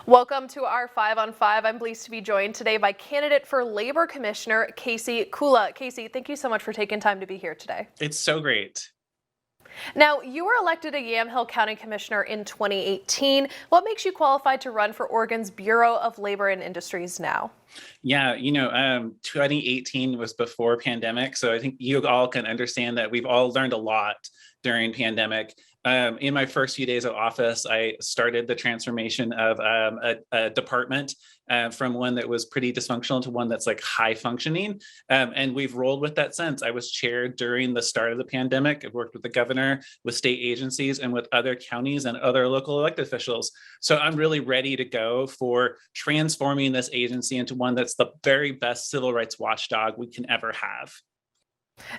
Welcome to our 5 on 5. I'm pleased to be joined today by candidate for Labor Commissioner Casey Kulla. Casey, thank you so much for taking time to be here today. It's so great. Now, you were elected a Yamhill County Commissioner in 2018. What makes you qualified to run for Oregon's Bureau of Labor and Industries now? Yeah, 2018 was before pandemic, so I think you all can understand that we've all learned a lot during pandemic. In my first few days of office, I started the transformation of a department from one that was pretty dysfunctional to one that's like high functioning. And we've rolled with that since. I was chaired during the start of the pandemic. I've worked with the governor, with state agencies, and with other counties and other local elected officials. So I'm really ready to go for transforming this agency into one that's the very best civil rights watchdog we can ever have.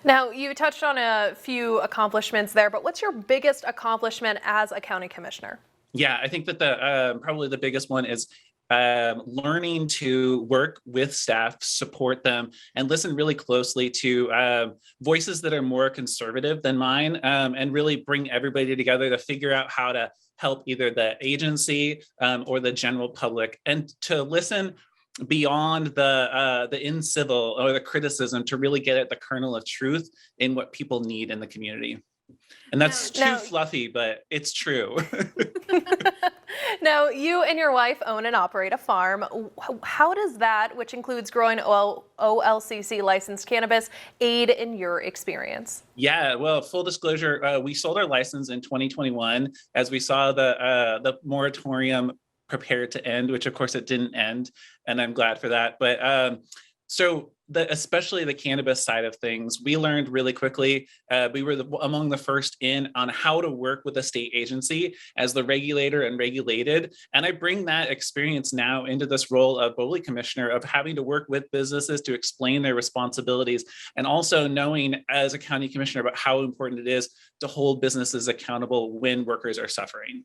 Now, you touched on a few accomplishments there, but what's your biggest accomplishment as a county commissioner? Yeah, I think that the probably the biggest one is learning to work with staff, support them, and listen really closely to voices that are more conservative than mine, and really bring everybody together to figure out how to help either the agency or the general public, and to listen beyond the incivil or the criticism to really get at the kernel of truth in what people need in the community. And that's too fluffy, but it's true. Now, you and your wife own and operate a farm. How does that, which includes growing OLCC licensed cannabis, aid in your experience? Yeah, well, full disclosure, we sold our license in 2021 as we saw the moratorium prepared to end, which of course it didn't end, and I'm glad for that. But especially the cannabis side of things, we learned really quickly. We were among the first in on how to work with a state agency as the regulator and regulated. And I bring that experience now into this role of BOLI commissioner, of having to work with businesses to explain their responsibilities, and also knowing as a county commissioner about how important it is to hold businesses accountable when workers are suffering.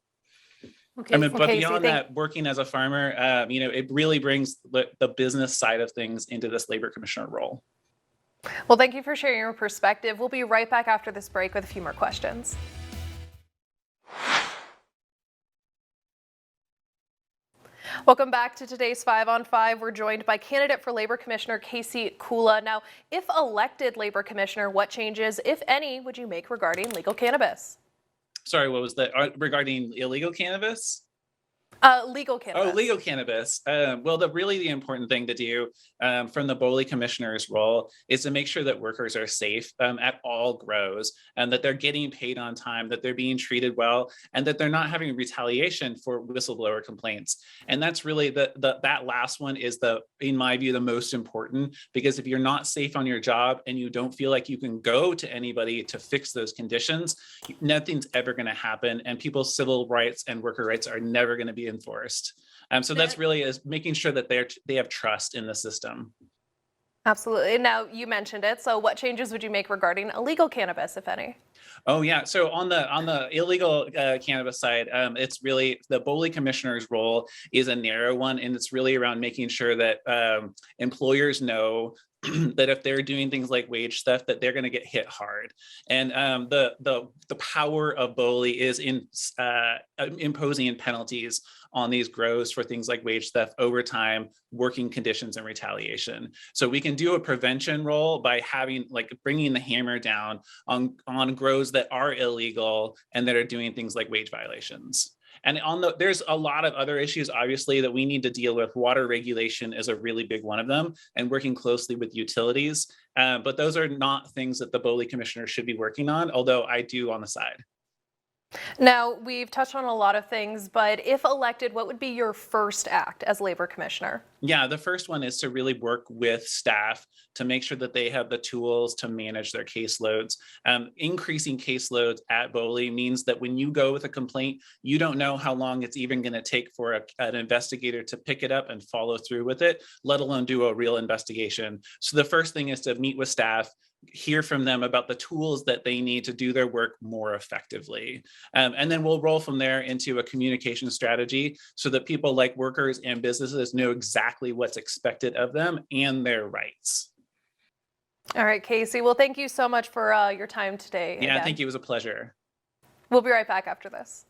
Okay. I mean, but beyond that, working as a farmer, it really brings the business side of things into this labor commissioner role. Well, thank you for sharing your perspective. We'll be right back after this break with a few more questions. Welcome back to today's 5 on 5. We're joined by candidate for Labor Commissioner Casey Kulla. Now, if elected Labor Commissioner, what changes, if any, would you make regarding legal cannabis? Sorry, what was that? Regarding illegal cannabis? Legal cannabis. Oh, legal cannabis. Well, the important thing to do from the BOLI commissioner's role is to make sure that workers are safe at all grows, and that they're getting paid on time, that they're being treated well, and that they're not having retaliation for whistleblower complaints. And that's really that last one is in my view, the most important, because if you're not safe on your job and you don't feel like you can go to anybody to fix those conditions, nothing's ever going to happen, and people's civil rights and worker rights are never going to be enforced. So that's really is making sure that they have trust in the system. Absolutely. Now, you mentioned it. So what changes would you make regarding illegal cannabis, if any? Oh yeah. So on the illegal cannabis side, it's really the BOLI commissioner's role is a narrow one, and it's really around making sure that employers know that if they're doing things like wage theft, that they're going to get hit hard. And the power of BOLI is in imposing penalties on these grows for things like wage theft, overtime, working conditions, and retaliation. So we can do a prevention role by bringing the hammer down on grows that are illegal and that are doing things like wage violations. And there's a lot of other issues, obviously, that we need to deal with. Water regulation is a really big one of them, and working closely with utilities. But those are not things that the BOLI commissioner should be working on, although I do on the side. Now, we've touched on a lot of things, but if elected, what would be your first act as labor commissioner? Yeah, the first one is to really work with staff to make sure that they have the tools to manage their caseloads. Increasing caseloads at BOLI means that when you go with a complaint, you don't know how long it's even going to take for an investigator to pick it up and follow through with it, let alone do a real investigation. So the first thing is to meet with staff, hear from them about the tools that they need to do their work more effectively. And then we'll roll from there into a communication strategy so that people like workers and businesses know exactly what's expected of them and their rights. All right, Casey. Well, thank you so much for your time today. Yeah, thank you. It was a pleasure. We'll be right back after this.